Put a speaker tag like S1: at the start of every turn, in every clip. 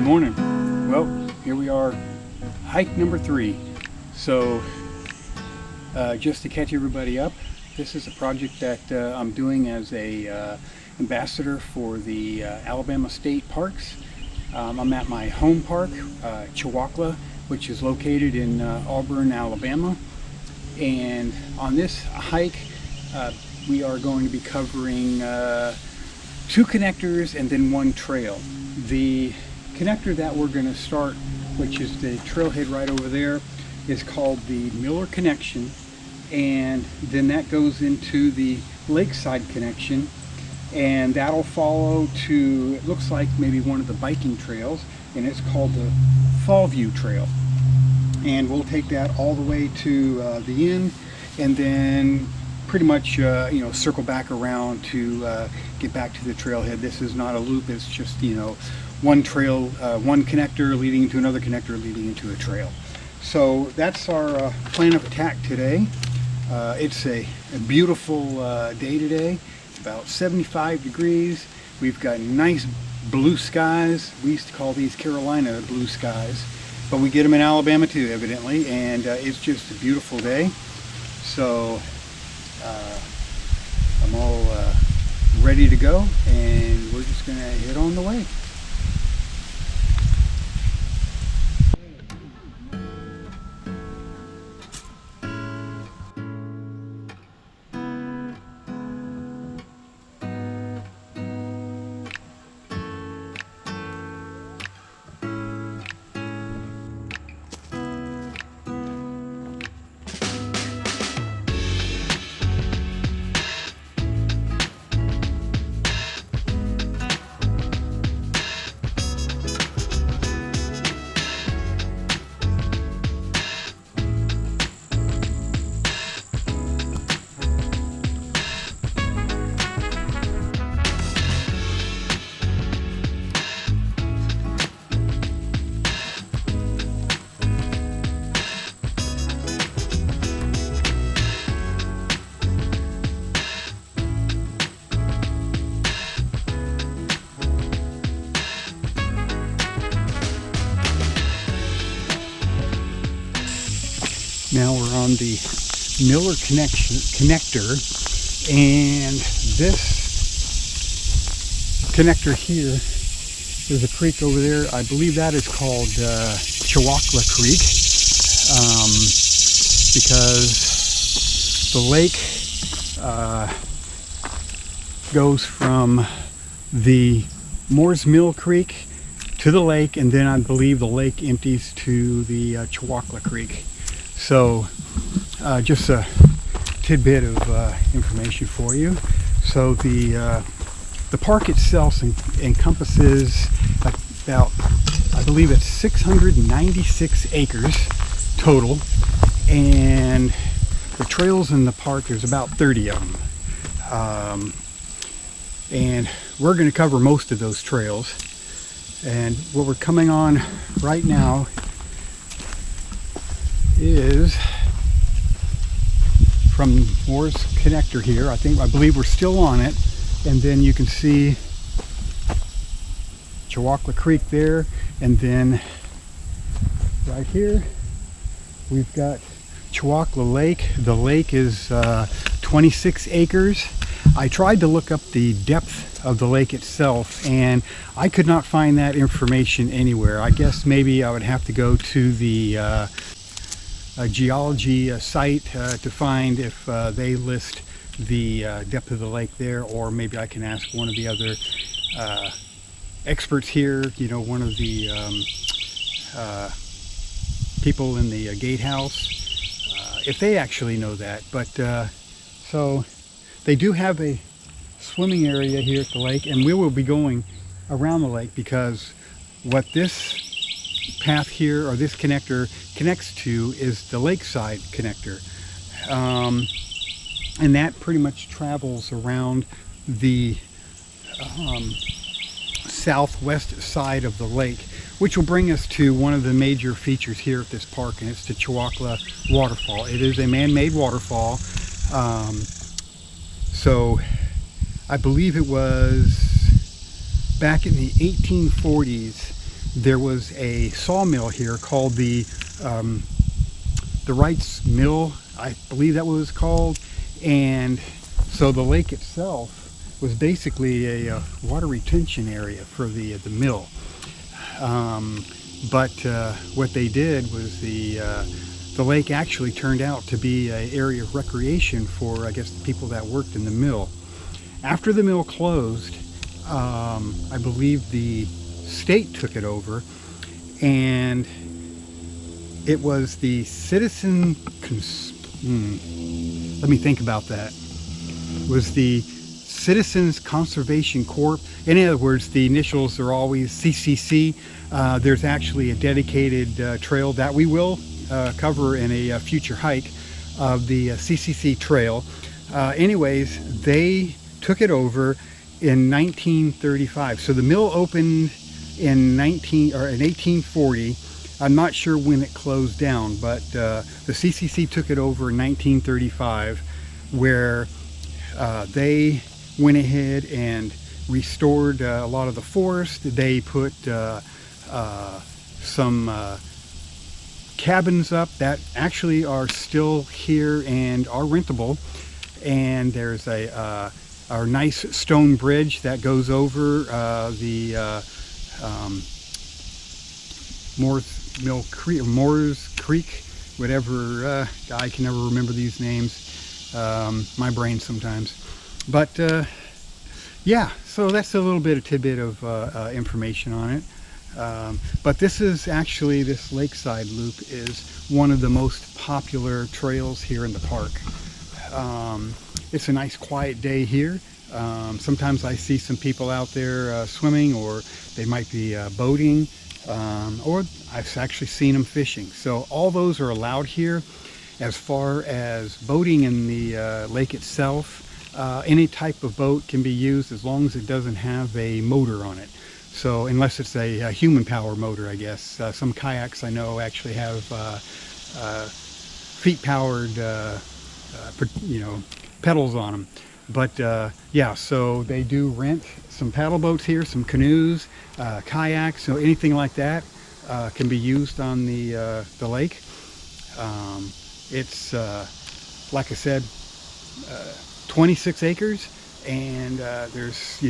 S1: morning. Well, here we are, hike number 3. So just to catch everybody up, this is a project that I'm doing as a ambassador for the Alabama State Parks. I'm at my home park, Chewacla, which is located in Auburn, Alabama. And on this hike, we are going to be covering 2 connectors and then 1 trail. The connector that we're going to start, which is the trailhead right over there, is called the Miller connection, and then that goes into the lakeside connection, and that'll follow to, it looks like maybe one of the biking trails, and it's called the Fall View Trail. And we'll take that all the way to the end, and then pretty much circle back around to get back to the trailhead. This is not a loop, it's just one trail, one connector leading into another connector leading into a trail. So that's our plan of attack today. It's a beautiful day today. It's about 75 degrees. We've got nice blue skies. We used to call these Carolina blue skies, but we get them in Alabama too, evidently, and it's just a beautiful day. So I'm all ready to go, and we're just gonna head on the way. Now we're on the Miller connector, and this connector here, there's a creek over there. I believe that is called Chewacla Creek, because the lake goes from the Moore's Mill Creek to the lake, and then I believe the lake empties to the Chewacla Creek. So just a tidbit of information for you. So the park itself encompasses about, I believe it's 696 acres total, and the trails in the park, there's about 30 of them. And we're going to cover most of those trails. And what we're coming on right now is from Moore's connector here. I believe we're still on it, and then you can see Chewacla Creek there, and then right here we've got Chewacla Lake. The lake is 26 acres. I tried to look up the depth of the lake itself, and I could not find that information anywhere. I guess maybe I would have to go to the a geology site to find if they list the depth of the lake there, or maybe I can ask one of the other experts here, one of the people in the gatehouse, if they actually know that. But so they do have a swimming area here at the lake, and we will be going around the lake, because what this path here, or this connector, connects to is the lakeside connector, and that pretty much travels around the southwest side of the lake, which will bring us to one of the major features here at this park, and it's the Chewacla waterfall. It is a man-made waterfall. So I believe it was back in the 1840s there was a sawmill here called the Wright's Mill, I believe that was called. And so the lake itself was basically a water retention area for the mill. But what they did was the lake actually turned out to be an area of recreation for, I guess, the people that worked in the mill. After the mill closed, I believe the state took it over, and it was the let me think about that. It was the Citizens Conservation Corp. In other words, the initials are always CCC. There's actually a dedicated trail that we will cover in a future hike of the CCC trail. Anyways, they took it over in 1935. So the mill opened in 1840. I'm not sure when it closed down, but the CCC took it over in 1935, where they went ahead and restored a lot of the forest. They put some cabins up that actually are still here and are rentable. And there's a nice stone bridge that goes over the Moore's Creek, whatever. I can never remember these names. My brain sometimes. But yeah, so that's a little bit of tidbit of information on it. But this is actually, this lakeside loop is one of the most popular trails here in the park. It's a nice quiet day here. Sometimes I see some people out there swimming, or they might be boating, or I've actually seen them fishing. So all those are allowed here. As far as boating in the lake itself, any type of boat can be used as long as it doesn't have a motor on it. So unless it's a human power motor, I guess. Some kayaks I know actually have feet powered, pedals on them. But yeah, so they do rent some paddle boats here, some canoes, kayaks, so anything like that can be used on the lake. It's like I said, 26 acres, and there's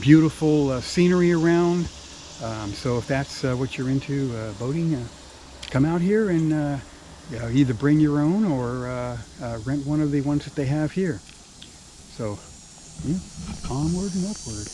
S1: beautiful scenery around. So if that's what you're into, boating, come out here and either bring your own or rent one of the ones that they have here. So yeah, onward and upward.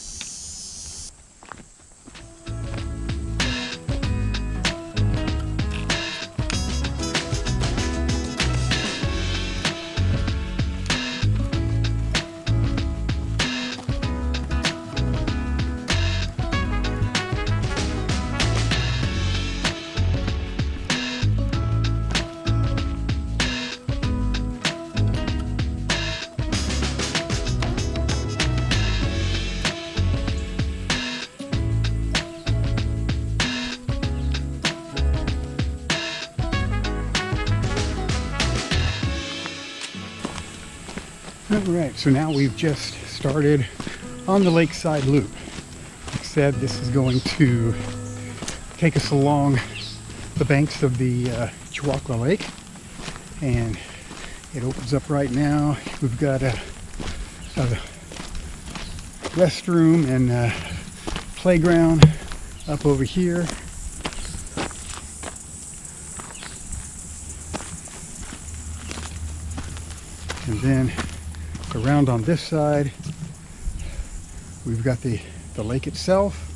S1: Alright, so now we've just started on the lakeside loop. Like I said, this is going to take us along the banks of the Chewacla Lake, and it opens up right now. We've got a restroom and playground up over here. And then around on this side, we've got the lake itself,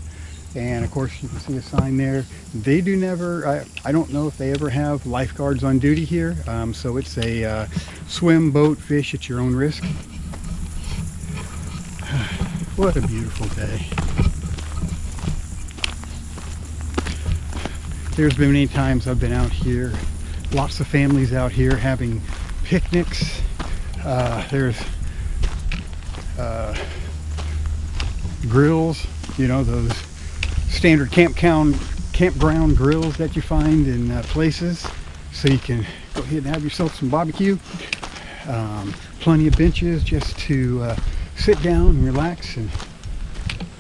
S1: and of course you can see a sign there. They do never, I don't know if they ever have lifeguards on duty here, so it's a swim, boat, fish at your own risk. What a beautiful day. There's been many times I've been out here, lots of families out here having picnics. There's grills, those standard campground grills that you find in places, so you can go ahead and have yourself some barbecue. Plenty of benches just to sit down and relax and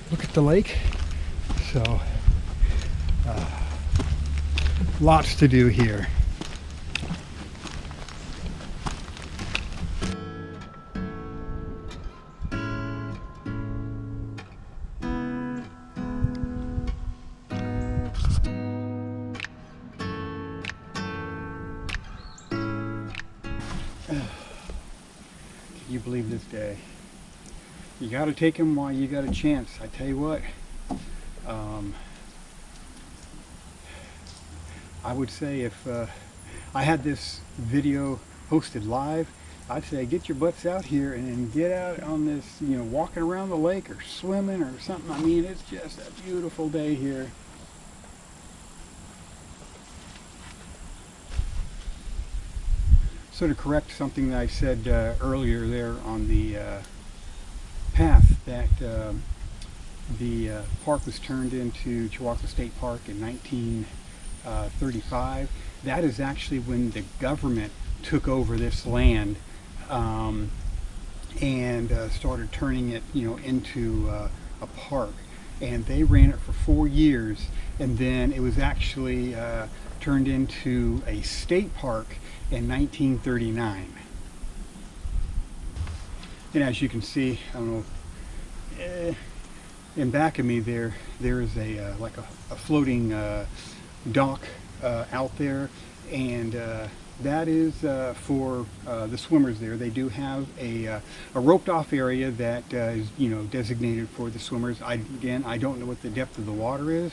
S1: look at the lake. So Lots to do here. Can you believe this day? You got to take them while you got a chance. I tell you what, I would say if I had this video posted live, I'd say get your butts out here and get out on this, you know, walking around the lake or swimming or something. I mean, it's just a beautiful day here. So to correct something that I said earlier there on the path, that the park was turned into Chewacla State Park in 1935. That is actually when the government took over this land and started turning it, you know, into a park. And they ran it for 4 years, and then it was actually turned into a state park in 1939. And as you can see, I don't know, in back of me there is a like a floating dock out there, and that is for the swimmers there. They do have a roped off area that is, you know, designated for the swimmers. Again, I don't know what the depth of the water is,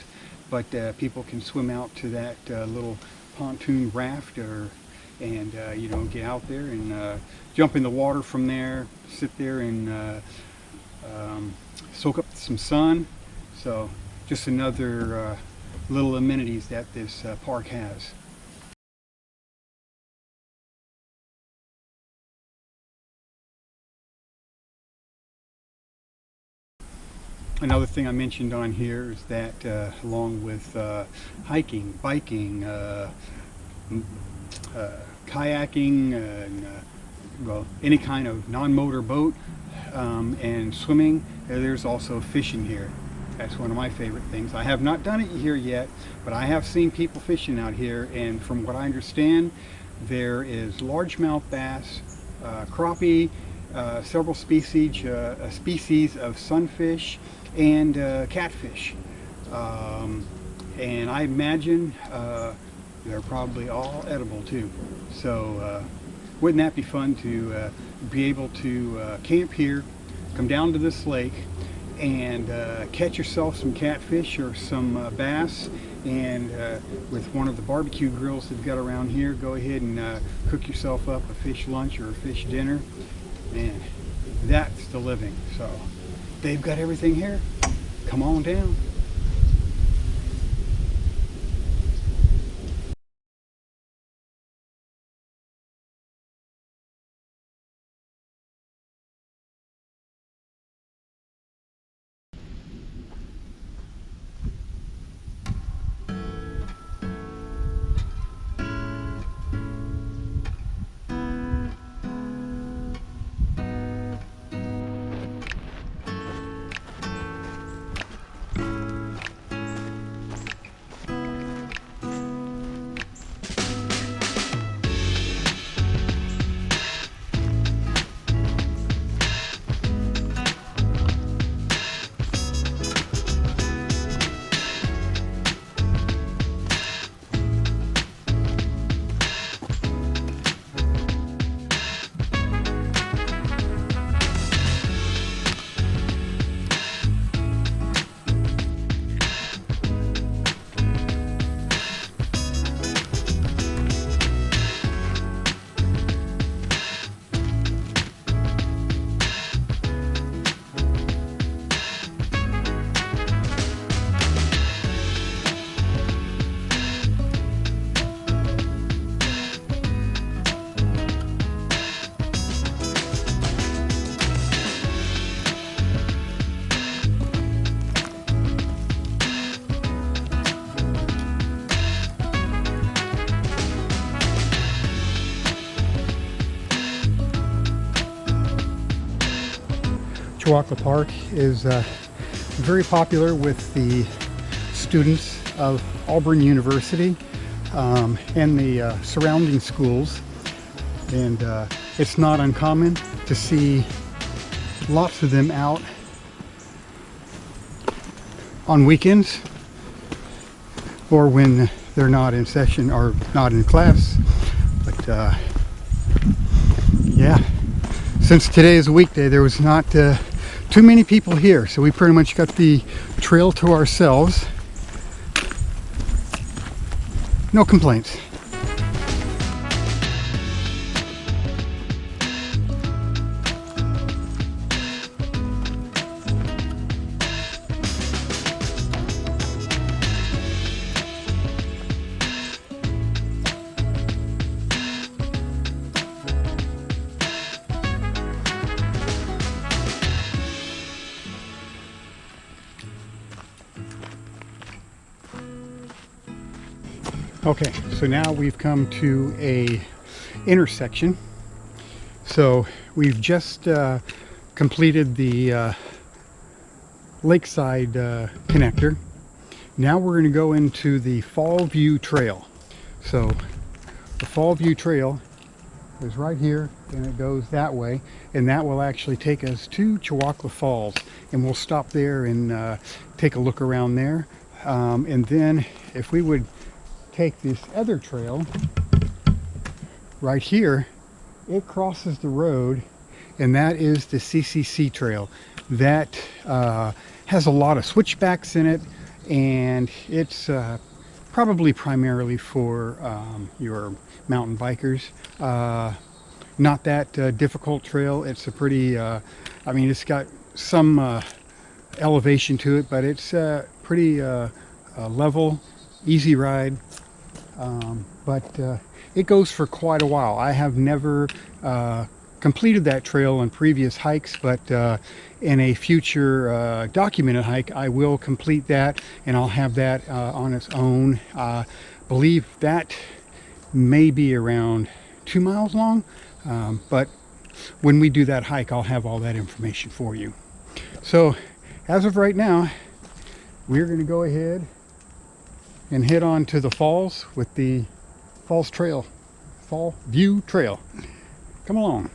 S1: but people can swim out to that little pontoon raft and you know, get out there and jump in the water from there, sit there and soak up some sun. So just another little amenities that this park has. Another thing I mentioned on here is that along with hiking, biking, kayaking, and well, any kind of non-motor boat and swimming, there's also fishing here. That's one of my favorite things. I have not done it here yet, but I have seen people fishing out here, and from what I understand, there is largemouth bass, crappie, several species of sunfish, and catfish. And I imagine they're probably all edible too. So wouldn't that be fun to be able to camp here, come down to this lake, and catch yourself some catfish or some bass, and with one of the barbecue grills they've got around here, go ahead and cook yourself up a fish lunch or a fish dinner. Man, that's the living. So they've got everything here. Come on down. Chewacla Park is very popular with the students of Auburn University and the surrounding schools. And it's not uncommon to see lots of them out on weekends or when they're not in session or not in class. But yeah, since today is a weekday, there was not too many people here, so we pretty much got the trail to ourselves. No complaints. Okay, so now we've come to a intersection. So we've just completed the lakeside connector. Now we're going to go into the Fall View Trail. So the Fall View Trail is right here, and it goes that way, and that will actually take us to Chewacla Falls, and we'll stop there and take a look around there. And then if we would take this other trail right here, it crosses the road, and that is the CCC trail. That has a lot of switchbacks in it, and it's probably primarily for your mountain bikers. Not that difficult trail. It's a pretty I mean, it's got some elevation to it, but it's pretty level, easy ride. But it goes for quite a while. I have never completed that trail on previous hikes, but in a future documented hike, I will complete that, and I'll have that on its own. Believe that may be around 2 miles long, but when we do that hike, I'll have all that information for you. So as of right now, we're going to go ahead and head on to the falls with the Fall View Trail. Come along.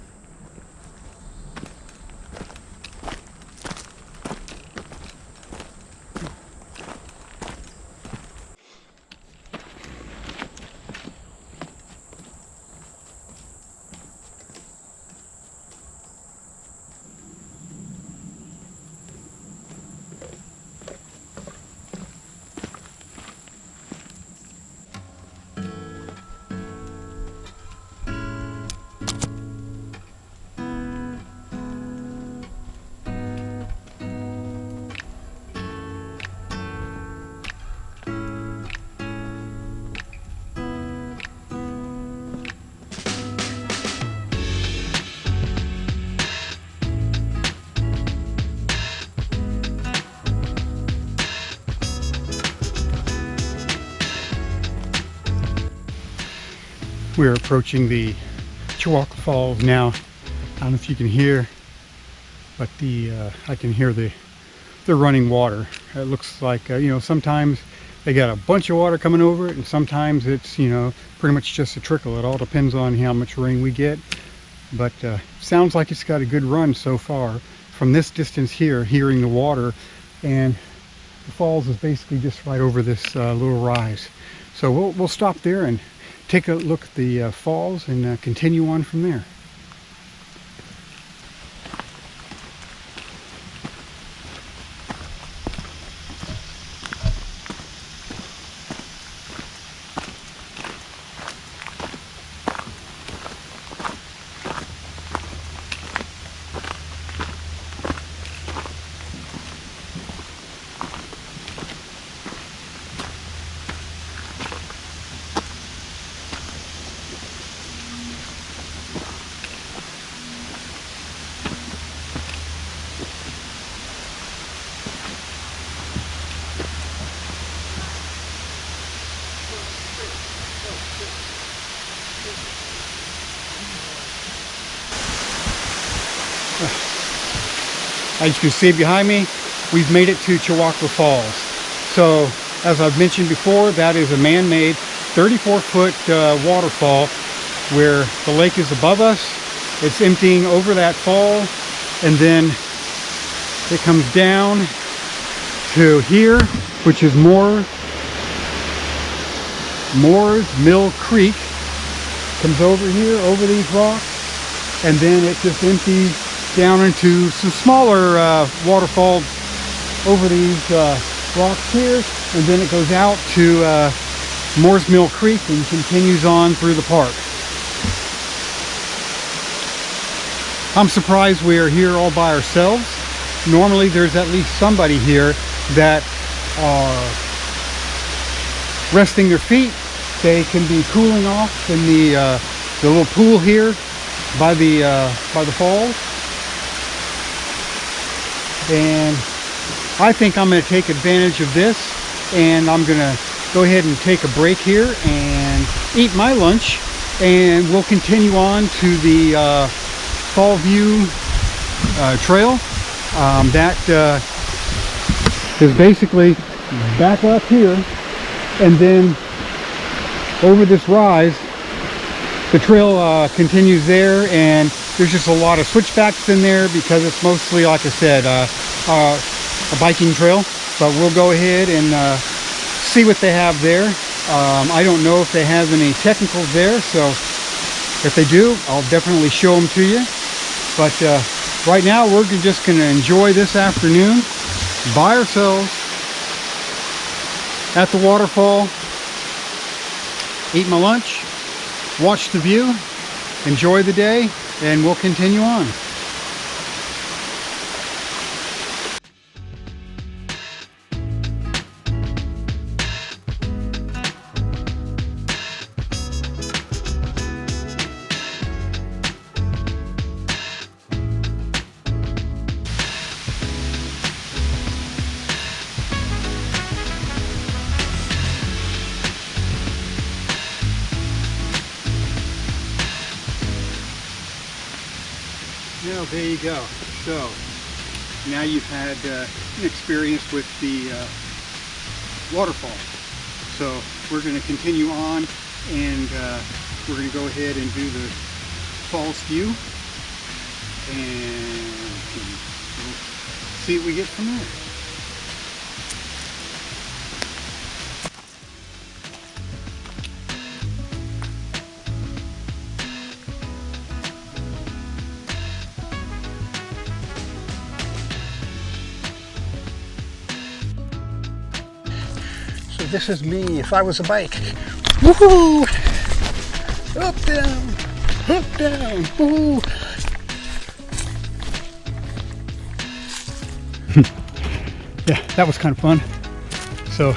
S1: We're approaching the Chewacla Falls now. I don't know if you can hear, but I can hear the running water. It looks like you know, sometimes they got a bunch of water coming over it, and sometimes it's, you know, pretty much just a trickle. It all depends on how much rain we get. But sounds like it's got a good run so far. From this distance here, hearing the water, and the falls is basically just right over this little rise. So we'll stop there and take a look at the falls and continue on from there. As you can see behind me, we've made it to Chewacla Falls. So as I've mentioned before, that is a man-made 34-foot waterfall where the lake is above us. It's emptying over that fall, and then it comes down to here, which is Moore's Mill Creek. Comes over here, over these rocks, and then it just empties down into some smaller waterfalls over these rocks here, and then it goes out to Moore's Mill Creek and continues on through the park. I'm surprised we are here all by ourselves. Normally there's at least somebody here that are resting their feet. They can be cooling off in the little pool here by the falls. And I think I'm going to take advantage of this, and I'm going to go ahead and take a break here and eat my lunch, and we'll continue on to the Fall View trail. That is basically back up here, and then over this rise. The trail continues there, and there's just a lot of switchbacks in there because it's mostly, like I said, a biking trail. But we'll go ahead and see what they have there. I don't know if they have any technicals there, so if they do, I'll definitely show them to you. But right now, we're just going to enjoy this afternoon by ourselves at the waterfall, eat my lunch, watch the view, enjoy the day, and we'll continue on. Well, there you go. So now you've had an experience with the waterfall. So we're going to continue on, and we're going to go ahead and do the falls view, and we'll see what we get from there. This is me if I was a bike. Woohoo! Up, down, woohoo! Yeah, that was kind of fun. So,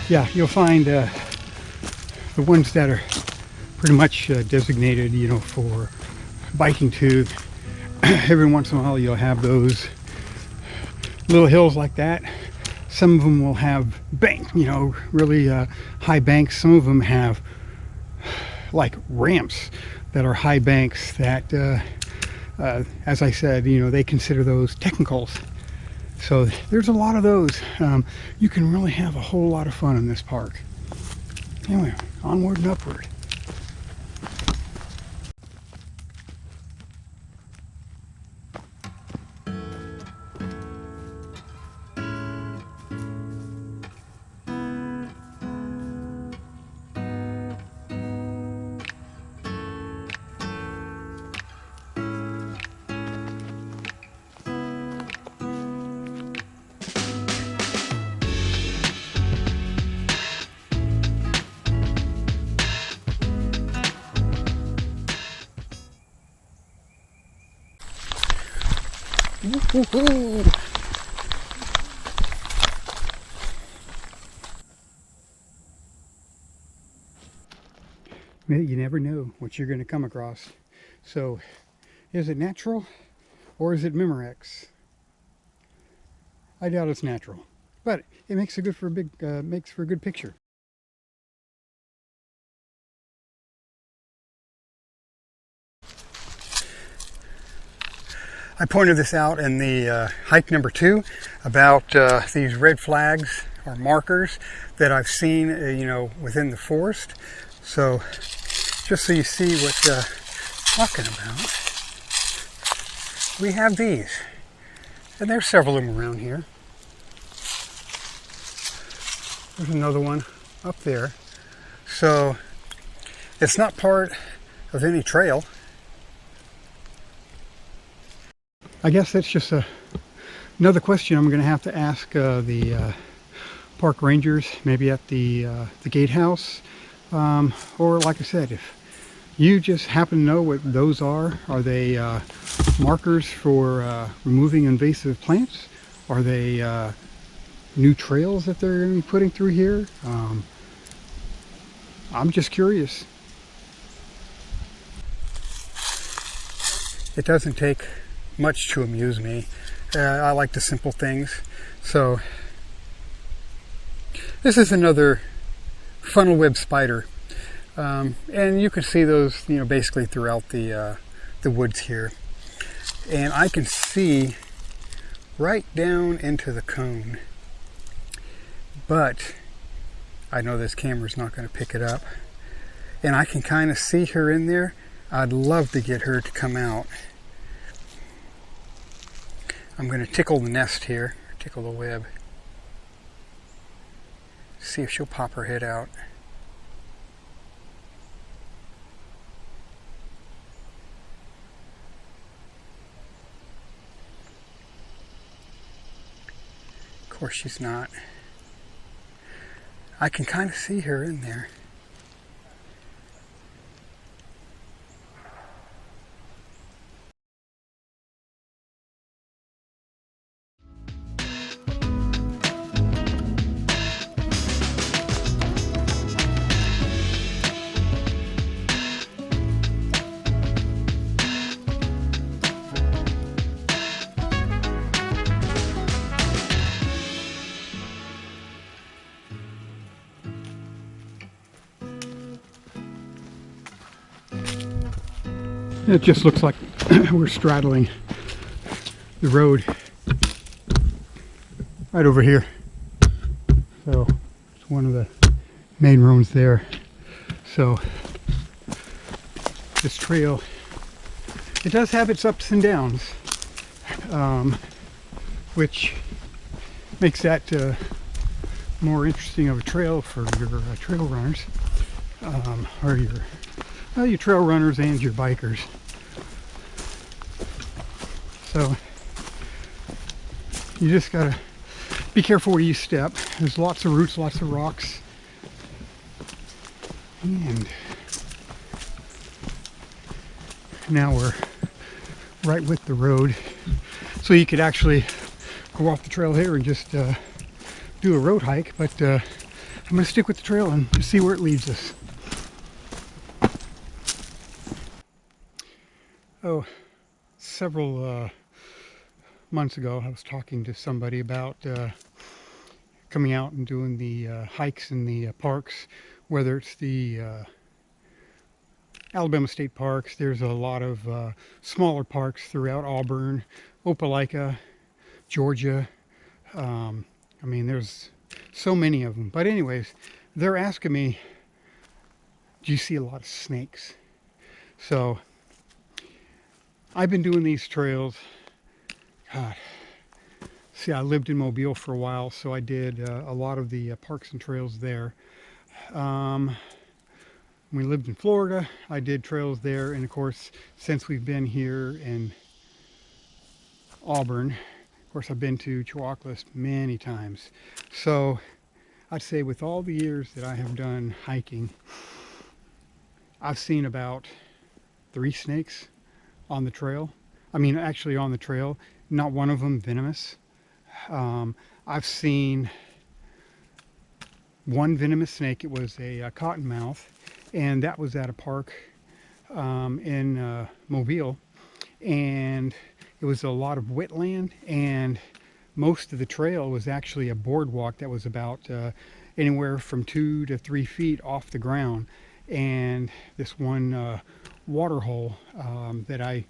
S1: yeah, you'll find the ones that are pretty much designated, you know, for biking too. Every once in a while you'll have those little hills like that. Some of them will have really high banks. Some of them have like ramps that are high banks that, as I said, you know, they consider those technicals. So there's a lot of those. You can really have a whole lot of fun in this park. Anyway, onward and upward. Woo-hoo-hoo. You never know what you're going to come across. So, is it natural or is it Memorex? I doubt it's natural, but it makes a makes for a good picture. I pointed this out in the hike number 2 about these red flags are markers that I've seen, you know, within the forest. So just so you see what I'm talking about, we have these. And there's several of them around here. There's another one up there. So it's not part of any trail. I guess that's just another question I'm going to have to ask the park rangers, maybe at the gatehouse, or like I said, if you just happen to know what those are they markers for removing invasive plants? Are they new trails that they're going to be putting through here? I'm just curious. It doesn't take much to amuse me. I like the simple things. So this is another funnel web spider, and you can see those, you know, basically throughout the woods here. And I can see right down into the cone, but I know this camera's not going to pick it up, and I can kind of see her in there. I'd love to get her to come out. I'm going to tickle the nest here, tickle the web, see if she'll pop her head out. Of course she's not. I can kind of see her in there. It just looks like we're straddling the road right over here. So it's one of the main roads there. So this trail, it does have its ups and downs, which makes that more interesting of a trail for your trail runners, or your trail runners and your bikers. So you just gotta be careful where you step. There's lots of roots, lots of rocks, and now we're right with the road, so you could actually go off the trail here and just do a road hike, but I'm gonna stick with the trail and see where it leads us. Oh, several months ago I was talking to somebody about coming out and doing the hikes in the parks, whether it's the Alabama State Parks. There's a lot of smaller parks throughout Auburn, Opelika, Georgia. I mean, there's so many of them. But anyways, they're asking me, do you see a lot of snakes? So I've been doing these trails. God, see, I lived in Mobile for a while, so I did a lot of the parks and trails there. When we lived in Florida, I did trails there, and of course, since we've been here in Auburn, of course, I've been to Chewacla many times. So I'd say with all the years that I have done hiking, I've seen about 3 snakes on the trail. I mean, actually on the trail, not one of them venomous. I've seen one venomous snake. It was a cottonmouth, and that was at a park in Mobile, and it was a lot of wetland, and most of the trail was actually a boardwalk that was about anywhere from 2 to 3 feet off the ground. And this one water hole that I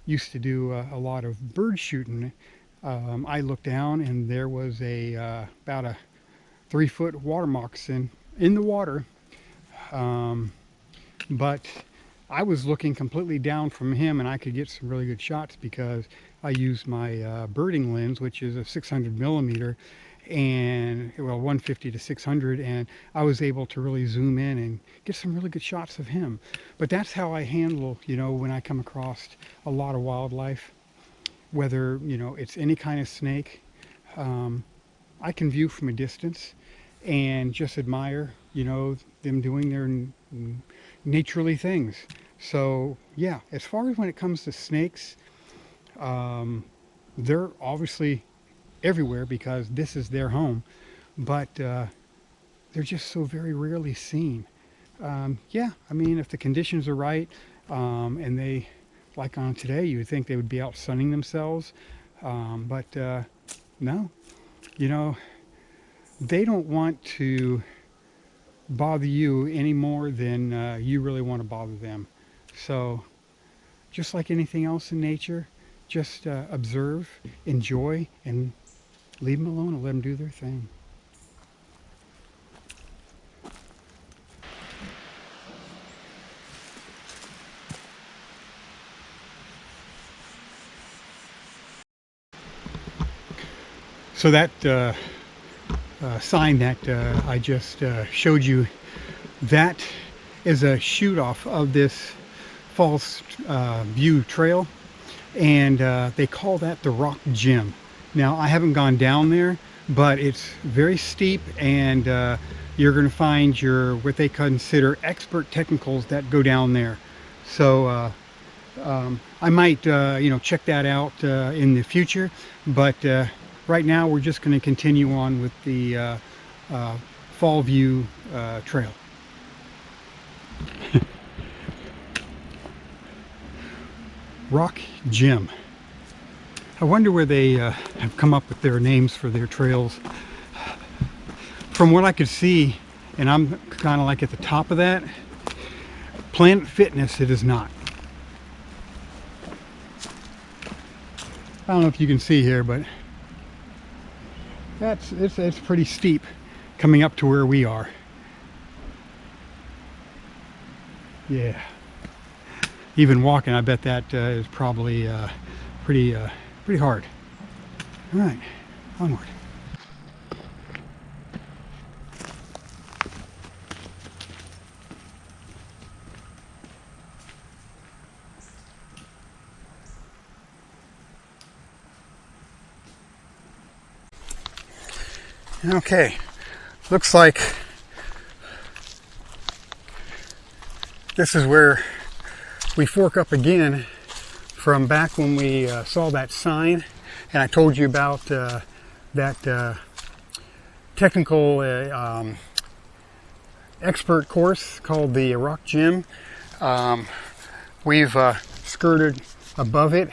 S1: used to do a lot of bird shooting, I looked down and there was about a 3-foot water moccasin in the water. But I was looking completely down from him, and I could get some really good shots because I used my birding lens, which is a 600 millimeter, and well, 150 to 600, and I was able to really zoom in and get some really good shots of him. But that's how I handle, you know, when I come across a lot of wildlife, whether, you know, it's any kind of snake. I can view from a distance and just admire, you know, them doing their naturally things. So yeah, as far as when it comes to snakes, they're obviously everywhere because this is their home, but they're just so very rarely seen. Yeah, I mean, if the conditions are right, and they, like on today, you would think they would be out sunning themselves, but no, you know, they don't want to bother you any more than you really want to bother them. So just like anything else in nature, just observe, enjoy, and leave them alone and let them do their thing. So that sign that I just showed you, that is a shoot off of this false view trail, and they call that the Rock Gym. Now I haven't gone down there, but it's very steep, and you're going to find your what they consider expert technicals that go down there. So I might you know, check that out in the future, but right now we're just going to continue on with the Fall View trail. Rock Gym. I wonder where they have come up with their names for their trails. From what I could see, and I'm kind of like at the top of that, Planet Fitness it is not. I don't know if you can see here, but it's pretty steep coming up to where we are. Yeah, even walking, I bet that is probably pretty hard. All right, onward. Okay, looks like this is where we fork up again from back when we saw that sign, and I told you about that technical expert course called the Rock Gym. We've skirted above it,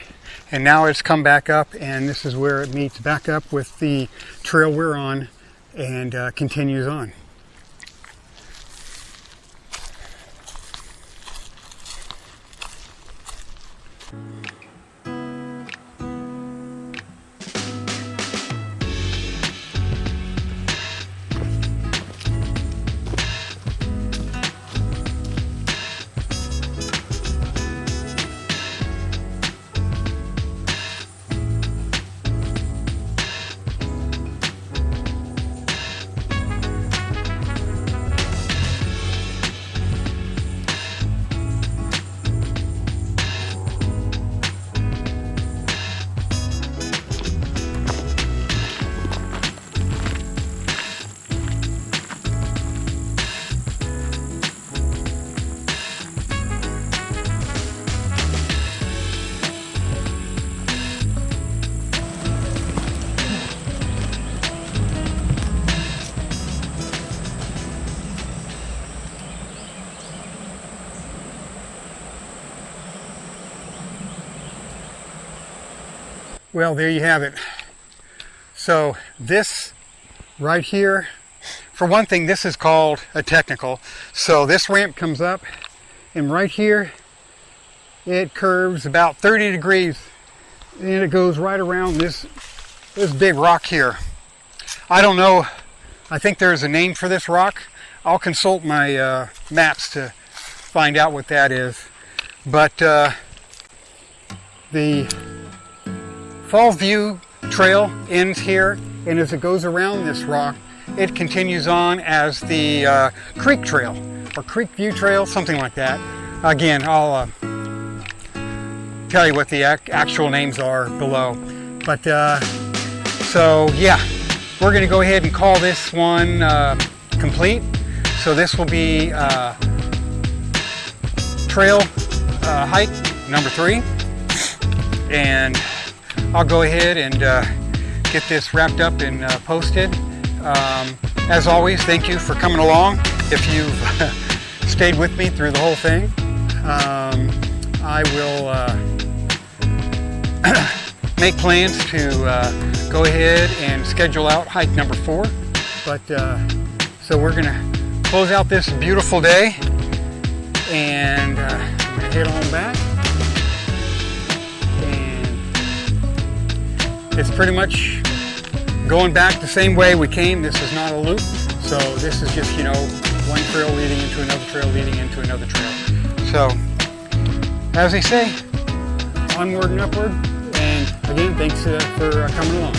S1: and now it's come back up, and this is where it meets back up with the trail we're on and continues on. Well, there you have it. So this right here, for one thing, this is called a technical. So this ramp comes up, and right here it curves about 30 degrees, and it goes right around this big rock here. I don't know I think there's a name for this rock. I'll consult my maps to find out what that is. But the Falls View Trail ends here, and as it goes around this rock, it continues on as the Creek Trail, or Creek View Trail, something like that. Again, I'll tell you what the actual names are below. But so yeah, we're going to go ahead and call this one complete. So this will be trail hike number 3, and I'll go ahead and get this wrapped up and posted. As always, thank you for coming along. If you've stayed with me through the whole thing, I will make plans to go ahead and schedule out hike number 4. But so we're gonna close out this beautiful day, and I'm gonna head on back. And it's pretty much going back the same way we came. This is not a loop, so this is just, you know, one trail leading into another trail leading into another trail. So, as they say, onward and upward. And again, thanks for coming along.